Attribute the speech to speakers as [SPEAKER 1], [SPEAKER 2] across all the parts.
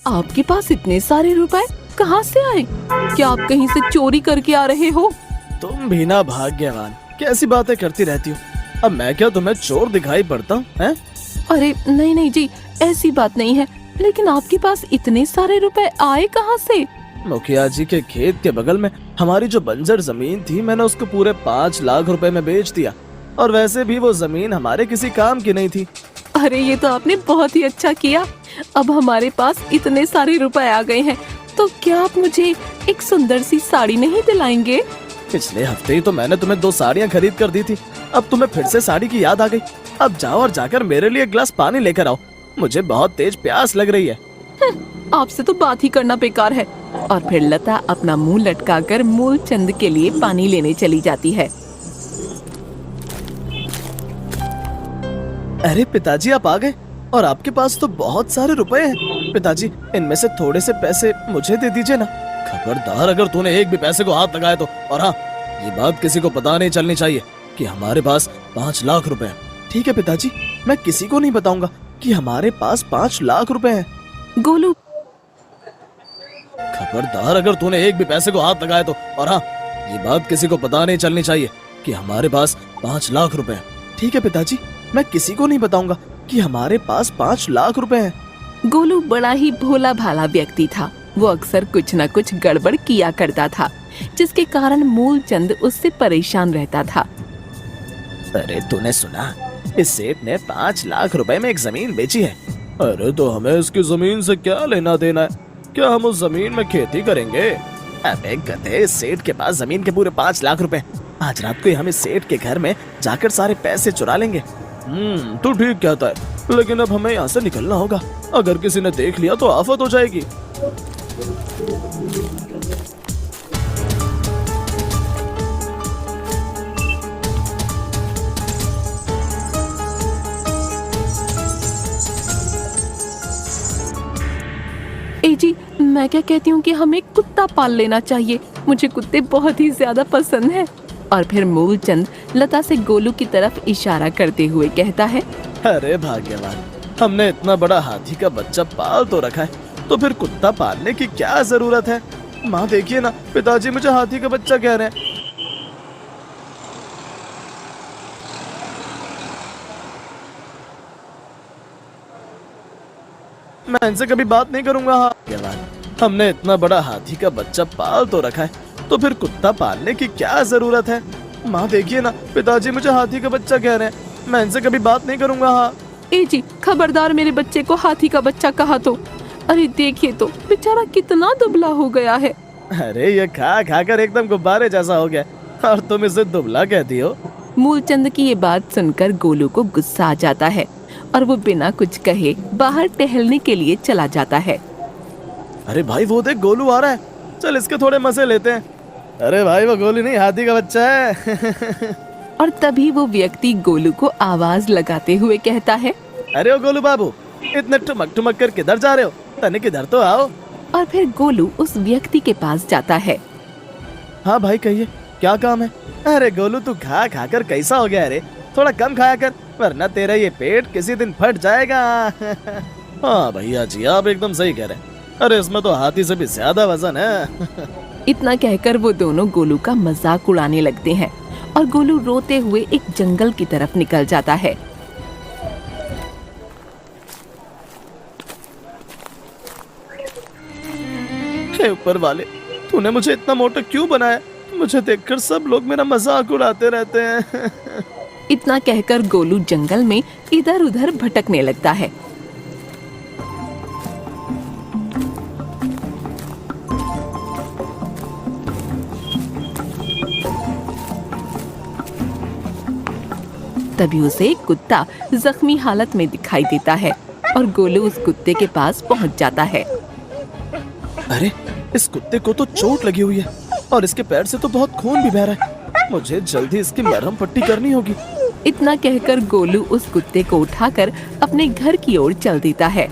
[SPEAKER 1] आपके पास इतने सारे रुपए कहाँ से आए? क्या आप कहीं से चोरी करके आ रहे हो?
[SPEAKER 2] तुम भी ना भाग्यवान, कैसी बातें करती रहती हो। अब मैं क्या तुम्हें चोर दिखाई पड़ता हूँ हैं?
[SPEAKER 1] अरे नहीं नहीं जी, ऐसी बात नहीं है, लेकिन आपके पास इतने सारे रुपए आए कहाँ से?
[SPEAKER 2] मुखिया जी के खेत के बगल में हमारी जो बंजर जमीन थी, मैंने उसको पूरे 5 लाख रुपए में बेच दिया। और वैसे भी वो जमीन हमारे किसी काम की नहीं थी।
[SPEAKER 1] अरे ये तो आपने बहुत ही अच्छा किया। अब हमारे पास इतने सारे रुपए आ गए हैं, तो क्या आप मुझे एक सुंदर सी साड़ी नहीं दिलाएंगे?
[SPEAKER 2] पिछले हफ्ते ही तो मैंने तुम्हें 2 साड़ियाँ खरीद कर दी थी। अब तुम्हें फिर से साड़ी की याद आ गई। अब जाओ और जाकर मेरे लिए एक गिलास पानी लेकर आओ, मुझे बहुत तेज प्यास लग रही है।
[SPEAKER 1] आपसे तो बात ही करना बेकार है। और फिर लता अपना मुंह लटकाकर मूलचंद के लिए पानी लेने चली जाती है।
[SPEAKER 2] अरे पिताजी, आप आ गए और आपके पास तो बहुत सारे रुपए हैं। पिताजी, इनमें से थोड़े से पैसे मुझे दे दीजिए ना। खबरदार अगर तूने एक भी पैसे को हाथ लगाया तो। और हाँ, ये बात किसी को पता नहीं चलनी चाहिए कि हमारे पास 5 लाख रुपए हैं। ठीक है पिताजी, मैं किसी को नहीं बताऊंगा कि हमारे पास 5 लाख रुपए हैं।
[SPEAKER 1] गोलू,
[SPEAKER 2] खबरदार अगर तूने एक भी पैसे को हाथ लगाया तो। और हाँ, ये बात किसी को पता नहीं चलनी चाहिए कि हमारे पास 5 लाख रुपए हैं। ठीक है पिताजी, मैं किसी को नहीं बताऊंगा कि हमारे पास 5 लाख रुपए हैं।
[SPEAKER 1] गोलू बड़ा ही भोला भाला व्यक्ति था। वो अक्सर कुछ न कुछ गड़बड़ किया करता था, जिसके कारण मूलचंद उससे परेशान रहता था।
[SPEAKER 2] अरे तूने सुना, इस सेठ ने 5 लाख रुपए में एक जमीन बेची है। अरे तो हमें इसकी जमीन से क्या लेना देना है? क्या हम उस जमीन में खेती करेंगे? अबे गधे, इस सेठ के पास जमीन के पूरे 5 लाख रुपए। आज रात को ही हम इस सेठ के घर में जाकर सारे पैसे चुरा लेंगे। तू ठीक कहता है, लेकिन अब हमें यहाँ से निकलना होगा। अगर किसी ने देख लिया तो आफत हो जाएगी।
[SPEAKER 1] ए जी, मैं क्या कहती हूँ कि हमें कुत्ता पाल लेना चाहिए। मुझे कुत्ते बहुत ही ज्यादा पसंद हैं। और फिर मूलचंद लता से गोलू की तरफ इशारा करते हुए कहता है,
[SPEAKER 2] अरे भाग्यवान, हमने इतना बड़ा हाथी का बच्चा पाल तो रखा है, तो फिर कुत्ता पालने की क्या जरूरत है? माँ देखिए ना, पिताजी मुझे हाथी का बच्चा कह रहे हैं। मैं इनसे कभी बात नहीं करूंगा। भाग्यवान, हमने इतना बड़ा हाथी का बच्चा पाल तो रखा है, तो फिर कुत्ता पालने की क्या जरूरत है? माँ देखिए ना, पिताजी मुझे हाथी का बच्चा कह रहे हैं। मैं इनसे कभी बात नहीं करूंगा। हाँ
[SPEAKER 1] ए जी, खबरदार मेरे बच्चे को हाथी का बच्चा कहा तो। अरे देखिए तो, बेचारा कितना दुबला हो गया है।
[SPEAKER 2] अरे ये खा खाकर एकदम गुब्बारे जैसा हो गया, और तुम इसे दुबला कहती हो?
[SPEAKER 1] मूलचंद की ये बात सुनकर गोलू को गुस्सा आ जाता है और वो बिना कुछ कहे बाहर टहलने के लिए चला जाता है।
[SPEAKER 2] अरे भाई, वो देख, गोलू आ रहा है, चल इसके थोड़े मजे लेते हैं। अरे भाई, वो गोलू नहीं, हाथी का बच्चा है।
[SPEAKER 1] और तभी वो व्यक्ति गोलू को आवाज लगाते हुए कहता है,
[SPEAKER 2] अरे ओ गोलू बाबू, इतने ठुमक ठुमक कर किधर जा रहे हो? तने किधर तो आओ।
[SPEAKER 1] और फिर गोलू उस व्यक्ति के पास जाता है।
[SPEAKER 2] हाँ भाई, कहिए, क्या काम है? अरे गोलू, तू खा खा कर कैसा हो गया? अरे थोड़ा कम खाया कर, वरना तेरा ये पेट किसी दिन फट जाएगा। हाँ भैया जी, आप एकदम सही कह रहे हैं। अरे इसमें तो हाथी से भी ज्यादा वजन है।
[SPEAKER 1] इतना कहकर वो दोनों गोलू का मजाक उड़ाने लगते हैं और गोलू रोते हुए एक जंगल की तरफ निकल जाता है।
[SPEAKER 2] हे ऊपर वाले, तूने मुझे इतना मोटा क्यों बनाया? मुझे देखकर सब लोग मेरा मजाक उड़ाते रहते हैं।
[SPEAKER 1] इतना कहकर गोलू जंगल में इधर उधर भटकने लगता है। तभी उसे एक कुत्ता जख्मी हालत में दिखाई देता है और गोलू उस कुत्ते के पास पहुंच जाता है।
[SPEAKER 2] अरे इस कुत्ते को तो चोट लगी हुई है और इसके पैर से तो बहुत खून भी बह रहा है। मुझे जल्दी इसकी मरहम पट्टी करनी होगी।
[SPEAKER 1] इतना कहकर गोलू उस कुत्ते को उठाकर अपने घर की ओर चल देता है।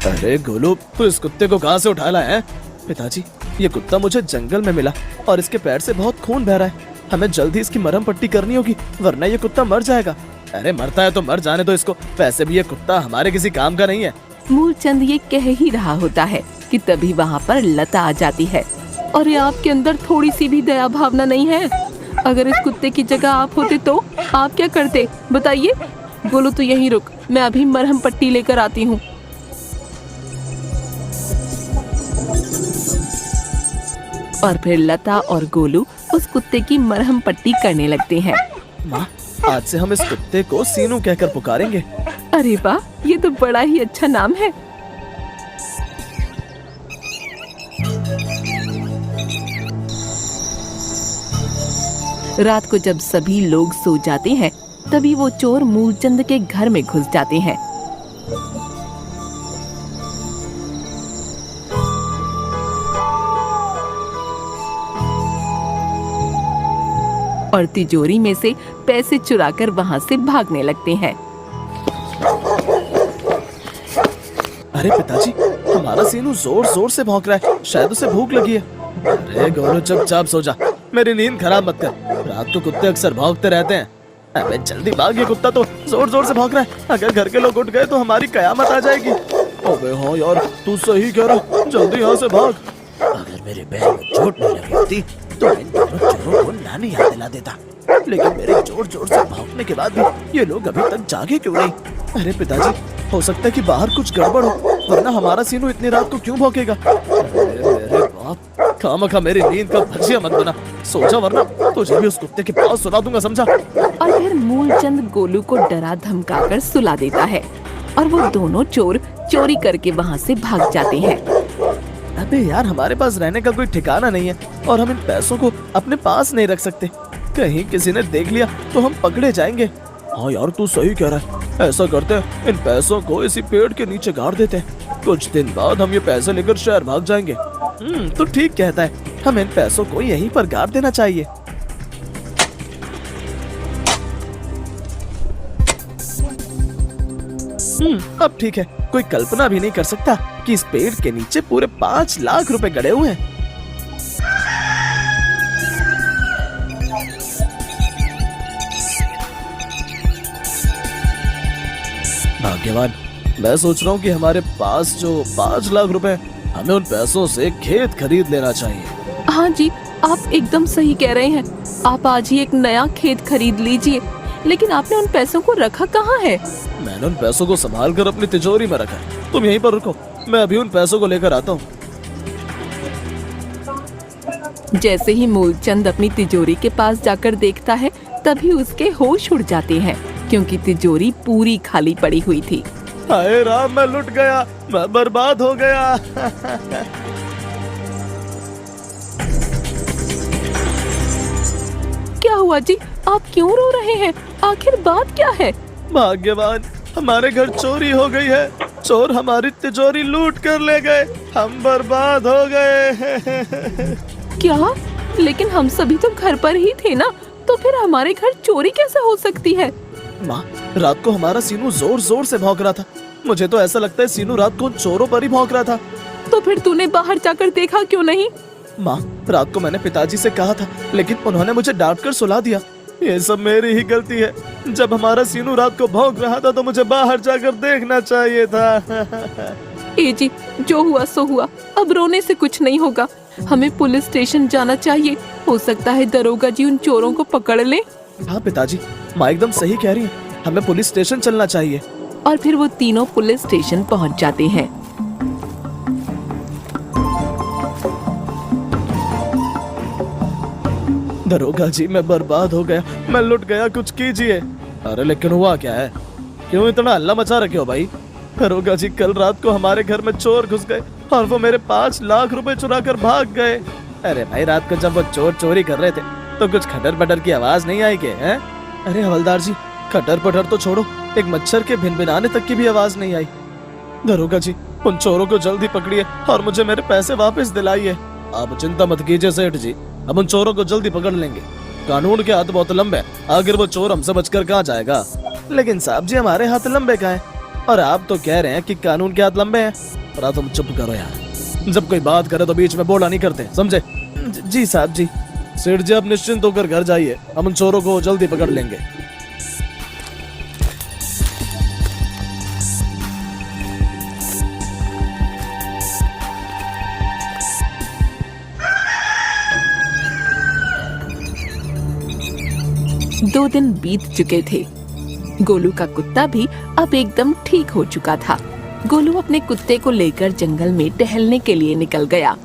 [SPEAKER 2] अरे गोलू, तू इस कुत्ते को कहाँ से उठा लाया है? पिताजी, ये कुत्ता मुझे जंगल में मिला और इसके पैर से बहुत खून बह रहा है। हमें जल्दी इसकी मरहम पट्टी करनी होगी, वरना ये कुत्ता मर जाएगा। अरे मरता है तो मर जाने दो इसको, वैसे भी ये कुत्ता हमारे किसी काम का नहीं है।
[SPEAKER 1] मूलचंद ये कह ही रहा होता है कि तभी वहाँ पर लता आ जाती है। और ये आपके अंदर थोड़ी सी भी दया भावना नहीं है? अगर इस कुत्ते की जगह आप होते तो आप क्या करते बताइए? गोलू तू यहीं रुक, मैं अभी मरहम पट्टी लेकर आती हूँ। और फिर लता और गोलू उस कुत्ते की मरहम पट्टी करने लगते हैं।
[SPEAKER 2] माँ, आज से हम इस कुत्ते को सीनू कहकर पुकारेंगे।
[SPEAKER 1] अरे वाह, ये तो बड़ा ही अच्छा नाम है। रात को जब सभी लोग सो जाते हैं, तभी वो चोर मूलचंद के घर में घुस जाते हैं। और तिजोरी में से पैसे चुराकर वहाँ से भागने लगते हैं।
[SPEAKER 2] अरे पिताजी, हमारा सीनू जोर जोर से भौंक रहा है, शायद उसे भूख लगी है। अरे गोलू चुपचाप सो जा, मेरी नींद खराब मत कर। रात को कुत्ते अक्सर भौंकते रहते हैं। अबे जल्दी भाग, ये कुत्ता तो जोर जोर से भौंक रहा है। अगर घर के लोग उठ गए तो हमारी कयामत आ जाएगी। अबे हाँ यार, तू सही कह रहा, जल्दी यहाँ से भाग। अगर मेरे पैर में चोट नहीं लगी होती तो इन दोनों चोरों को नानी याद दिला देता, लेकिन मेरे जोर जोर से भौंकने के बाद भी ये लोग अभी तक जागे क्यों नहीं? अरे पिताजी, हो सकता है कि बाहर कुछ गड़बड़ हो, वरना हमारा सीनू इतनी रात को क्यों भौंकेगा? अरे बाप, खामखा मेरी नींद का भजिया मत बना, सो जा वरना तुझे भी उस कुत्ते के पास सुला दूंगा, समझा?
[SPEAKER 1] और फिर मूलचंद गोलू को डरा धमकाकर सुला देता है और वो दोनों चोर चोरी करके वहाँ से भाग जाते हैं।
[SPEAKER 2] अबे यार, हमारे पास रहने का कोई ठिकाना नहीं है और हम इन पैसों को अपने पास नहीं रख सकते। कहीं किसी ने देख लिया तो हम पकड़े जाएंगे। हाँ यार, तू सही कह रहा है। ऐसा करते हैं, इन पैसों को इसी पेड़ के नीचे गाड़ देते हैं। कुछ दिन बाद हम ये पैसे लेकर शहर भाग जाएंगे। तो ठीक कहता है, हम इन पैसों को यहीं पर गाड़ देना चाहिए। अब ठीक है, कोई कल्पना भी नहीं कर सकता कि इस पेड़ के नीचे पूरे 5 लाख रुपए गड़े हुए हैं। भाग्यवान, मैं सोच रहा हूँ कि हमारे पास जो 5 लाख रुपए, हमें उन पैसों से खेत खरीद लेना चाहिए।
[SPEAKER 1] हाँ जी, आप एकदम सही कह रहे हैं। आप आज ही एक नया खेत खरीद लीजिए। लेकिन आपने उन पैसों को रखा कहाँ है?
[SPEAKER 2] मैंने उन पैसों को संभाल कर अपनी तिजोरी में रखा है। तुम यहीं पर रुको, मैं अभी उन पैसों को लेकर आता हूँ।
[SPEAKER 1] जैसे ही मूलचंद अपनी तिजोरी के पास जाकर देखता है, तभी उसके होश उड़ जाते हैं, क्योंकि तिजोरी पूरी खाली पड़ी हुई थी।
[SPEAKER 2] हाय राम, मैं लुट गया, मैं बर्बाद हो गया।
[SPEAKER 1] क्या हुआ जी, आप क्यों रो रहे हैं? आखिर बात क्या है?
[SPEAKER 2] भाग्यवान, हमारे घर चोरी हो गई है। चोर हमारी तिजोरी लूट कर ले गए, हम बर्बाद हो गए।
[SPEAKER 1] क्या? लेकिन हम सभी तो घर पर ही थे ना, तो फिर हमारे घर चोरी कैसे हो सकती है?
[SPEAKER 2] माँ, रात को हमारा सीनू जोर जोर से भौंक रहा था। मुझे तो ऐसा लगता है सीनू रात को चोरों पर ही भौंक रहा था।
[SPEAKER 1] तो फिर तूने बाहर जाकर देखा क्यों नहीं?
[SPEAKER 2] माँ, रात को मैंने पिताजी से कहा था, लेकिन उन्होंने मुझे डांट कर सुला दिया। ये सब मेरी ही गलती है। जब हमारा सीनू रात को भौंक रहा था तो मुझे बाहर जाकर देखना चाहिए था।
[SPEAKER 1] ए जी, जो हुआ सो हुआ, अब रोने से कुछ नहीं होगा। हमें पुलिस स्टेशन जाना चाहिए। हो सकता है दरोगा जी उन चोरों को पकड़ ले।
[SPEAKER 2] हाँ पिताजी, माँ एकदम सही कह रही है, हमें पुलिस स्टेशन चलना चाहिए।
[SPEAKER 1] और फिर वो तीनों पुलिस स्टेशन पहुंच जाते हैं।
[SPEAKER 2] दरोगा जी, मैं बर्बाद हो गया, मैं लुट गया, कुछ कीजिए। अरे लेकिन हुआ क्या है? क्यों इतना हल्ला मचा रखे हो भाई? दरोगा जी, कल रात को हमारे घर में चोर घुस गए और वो मेरे 5 लाख रुपए चुरा कर भाग गए। अरे भाई, रात को जब वो चोर चोरी कर रहे थे तो कुछ खटर पटर की आवाज नहीं आई क्या है? अरे हवलदार जी, खटर पटर तो छोड़ो, एक मच्छर के भिनभिनाने तक की भी आवाज नहीं आई। दरोगा जी, उन चोरों को जल्दी पकड़िए और मुझे मेरे पैसे वापस दिलाइए। आप चिंता मत कीजिए सेठ जी, अब उन चोरों को जल्दी पकड़ लेंगे। कानून के हाथ बहुत लंबे हैं, आखिर वो चोर हमसे बचकर कहाँ जाएगा? लेकिन साहब जी, हमारे हाथ लंबे कहाँ हैं? और आप तो कह रहे हैं कि कानून के हाथ लंबे हैं। और तुम चुप करो यार, जब कोई बात करे तो बीच में बोला नहीं करते, समझे? जी साहब जी। सेठ जी, आप निश्चिंत होकर घर जाइए, हम उन चोरों को जल्दी पकड़ लेंगे।
[SPEAKER 1] दो दिन बीत चुके थे। गोलू का कुत्ता भी अब एकदम ठीक हो चुका था। गोलू अपने कुत्ते को लेकर जंगल में टहलने के लिए निकल गया।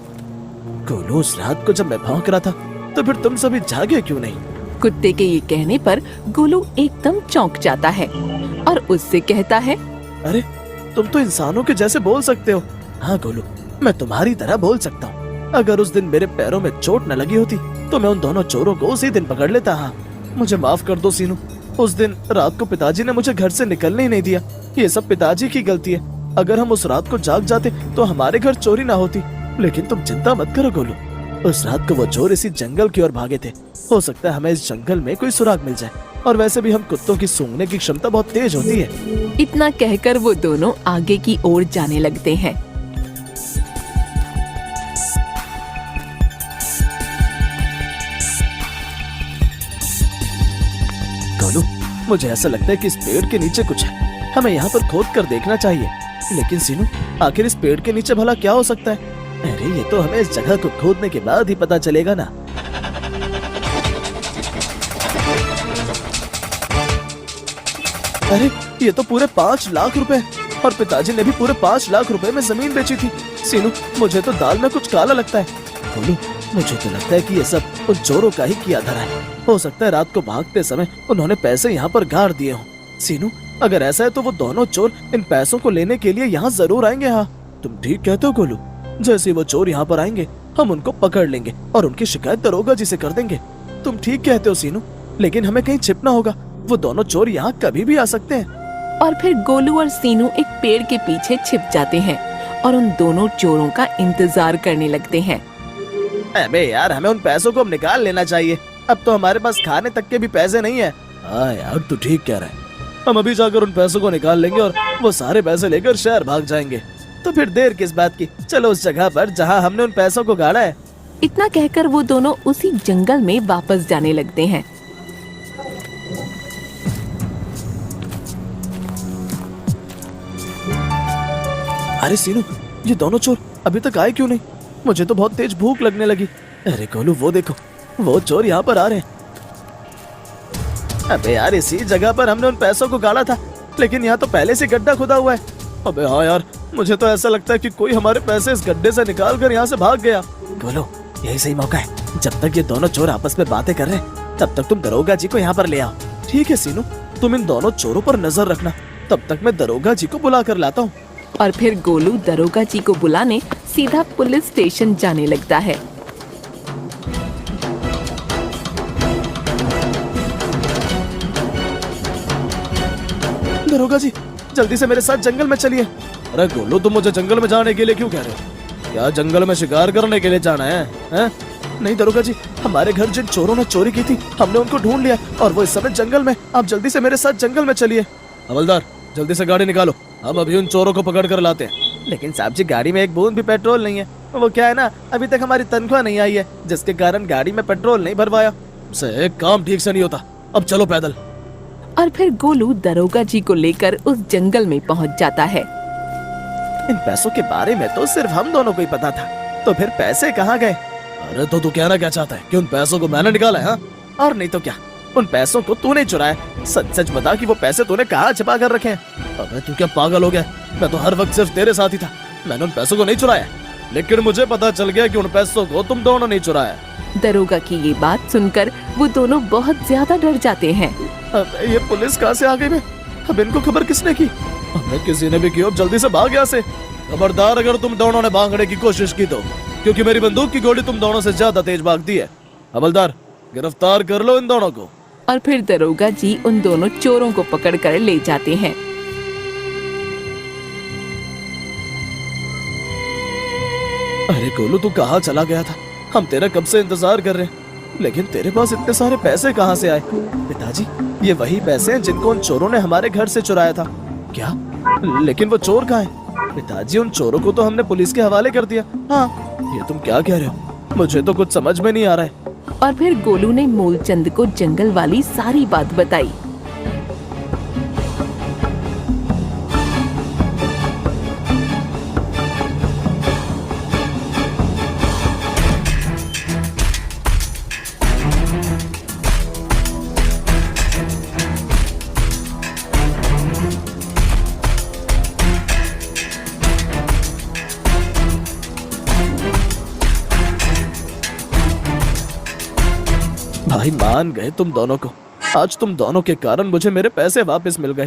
[SPEAKER 2] गोलू, उस रात को जब मैं भौंक रहा था तो फिर तुम सभी जागे क्यों नहीं?
[SPEAKER 1] कुत्ते के ये कहने पर गोलू एकदम चौंक जाता है और उससे कहता है,
[SPEAKER 2] अरे तुम तो इंसानों के जैसे बोल सकते हो। हाँ गोलू, मैं तुम्हारी तरह बोल सकता हूँ। अगर उस दिन मेरे पैरों में चोट न लगी होती तो मैं उन दोनों चोरों को उसी दिन पकड़ लेता। हाँ, मुझे माफ कर दो सीनू। उस दिन रात को पिताजी ने मुझे घर से निकलने ही नहीं दिया। ये सब पिताजी की गलती है। अगर हम उस रात को जाग जाते तो हमारे घर चोरी ना होती। लेकिन तुम चिंता मत करो गोलू, उस रात को वो चोर इसी जंगल की ओर भागे थे। हो सकता है हमें इस जंगल में कोई सुराग मिल जाए, और वैसे भी हम कुत्तों की सूंघने की क्षमता बहुत तेज होती है।
[SPEAKER 1] इतना कहकर वो दोनों आगे की ओर जाने लगते हैं।
[SPEAKER 2] गोलू, मुझे ऐसा लगता है कि इस पेड़ के नीचे कुछ है। हमें यहाँ पर खोद कर देखना चाहिए। लेकिन सीनू, आखिर इस पेड़ के नीचे भला क्या हो सकता है? अरे ये तो हमें इस जगह को खोदने के बाद ही पता चलेगा ना। अरे ये तो पूरे 5 लाख रुपए, और पिताजी ने भी पूरे 5 लाख रुपए में जमीन बेची थी। सीनू, मुझे तो दाल में कुछ काला लगता है। गोलू, मुझे तो लगता है कि ये सब उन चोरों का ही किया धरा है। हो सकता है रात को भागते समय उन्होंने पैसे यहाँ पर गाड़ दिए हों। सीनू, अगर ऐसा है तो वो दोनों चोर इन पैसों को लेने के लिए यहाँ जरूर आएंगे। हाँ, तुम ठीक कहते हो गोलू। जैसे वो चोर यहाँ पर आएंगे हम उनको पकड़ लेंगे और उनकी शिकायत दरोगा जी से कर देंगे। तुम ठीक कहते हो सीनू, लेकिन हमें कहीं छिपना होगा। वो दोनों चोर यहाँ कभी भी आ सकते हैं।
[SPEAKER 1] और फिर गोलू और सीनू एक पेड़ के पीछे छिप जाते हैं और उन दोनों चोरों का इंतजार करने लगते हैं।
[SPEAKER 2] अबे यार, हमें उन पैसों को अब निकाल लेना चाहिए। अब तो हमारे पास खाने तक के भी पैसे नहीं है। हाँ यार, तू ठीक कह रहा है। हम अभी जाकर उन पैसों को निकाल लेंगे और वो सारे पैसे लेकर शहर भाग जाएंगे। तो फिर देर किस बात की, चलो उस जगह पर जहाँ हमने उन पैसों को गाड़ा है।
[SPEAKER 1] इतना कहकर वो दोनों उसी जंगल में वापस जाने लगते हैं।
[SPEAKER 2] अरे सीनू, ये दोनों चोर अभी तक आए क्यों नहीं? मुझे तो बहुत तेज भूख लगने लगी। अरे गोलू, वो देखो, वो चोर यहाँ पर आ रहे हैं। अबे यार, इसी जगह पर हमने उन पैसों को गाड़ा था, लेकिन यहाँ तो पहले से गड्ढा खुदा हुआ है। अबे हाँ यार, मुझे तो ऐसा लगता है कि कोई हमारे पैसे इस गड्ढे से निकाल कर यहाँ से भाग गया। गोलू, यही सही मौका है। जब तक ये दोनों चोर आपस में बातें कर रहे हैं तब तक तुम दरोगा जी को यहाँ पर ले आओ। ठीक है सीनू, तुम इन दोनों चोरों पर नजर रखना, तब तक मैं दरोगा जी को बुला कर लाता हूँ।
[SPEAKER 1] और फिर गोलू दरोगा जी को बुलाने सीधा पुलिस स्टेशन जाने लगता है।
[SPEAKER 2] दरोगा जी, जल्दी से मेरे साथ जंगल में चलिए। अरे गोलू, तुम मुझे जंगल में जाने के लिए क्यों कह रहे हो? क्या जंगल में शिकार करने के लिए जाना है, हैं? नहीं दरोगा जी, हमारे घर जिन चोरों ने चोरी की थी हमने उनको ढूंढ लिया और वो इस समय जंगल में। आप जल्दी से मेरे साथ जंगल में चलिए। हवलदार, जल्दी से गाड़ी निकालो, हम अभी उन चोरों को पकड़ कर लाते हैं। लेकिन साहब जी, गाड़ी में एक बूंद भी पेट्रोल नहीं है। वो क्या है ना, अभी तक हमारी तनख्वाह नहीं आई है, जिसके कारण गाड़ी में पेट्रोल नहीं भरवाया। एक काम ठीक से नहीं होता, अब चलो पैदल।
[SPEAKER 1] और फिर गोलू दरोगा जी को लेकर उस जंगल में पहुंच जाता है।
[SPEAKER 2] इन पैसों के बारे में तो सिर्फ हम दोनों को ही पता था, तो फिर पैसे कहाँ गए? अरे तो तू कहना क्या चाहता है कि उन पैसों को मैंने निकाला है? हाँ? और नहीं तो क्या, उन पैसों को तूने चुराया। सच सच बता कि वो पैसे तूने कहाँ छिपा कर रखे हैं? अबे तू क्या पागल हो गया? मैं तो हर वक्त सिर्फ तेरे साथ ही था, मैंने उन पैसों को नहीं चुराया। लेकिन मुझे पता चल गया कि उन पैसों को तुम दोनों ने चुराया।
[SPEAKER 1] दरोगा की ये बात सुनकर वो दोनों बहुत ज्यादा डर जाते हैं।
[SPEAKER 2] अब ये पुलिस कहाँ से आ गई? अब इनको खबर किसने की? हमें किसी ने भी की, अब जल्दी से भाग यहाँ से। खबरदार अगर तुम दोनों ने भागने की कोशिश की तो, क्योंकि मेरी बंदूक की गोली तुम दोनों से ज्यादा तेज भागती है। हवलदार, गिरफ्तार कर लो इन दोनों को।
[SPEAKER 1] और फिर दरोगा जी उन दोनों चोरों को पकड़कर ले जाते हैं।
[SPEAKER 2] अरे गोलू, तू कहाँ चला गया था? हम तेरा कब से इंतजार कर रहे हैं, लेकिन तेरे पास इतने सारे पैसे कहाँ से आए? पिताजी, ये वही पैसे हैं जिनको उन चोरों ने हमारे घर से चुराया था। क्या? लेकिन वो चोर कहाँ है? पिताजी, उन चोरों को तो हमने पुलिस के हवाले कर दिया। हाँ, ये तुम क्या कह रहे हो? मुझे तो कुछ समझ में नहीं आ रहा है।
[SPEAKER 1] और फिर गोलू ने मूलचंद को जंगल वाली सारी बात बताई।
[SPEAKER 2] भाई मान गए तुम दोनों को। आज तुम दोनों के कारण मुझे मेरे पैसे वापस मिल गए।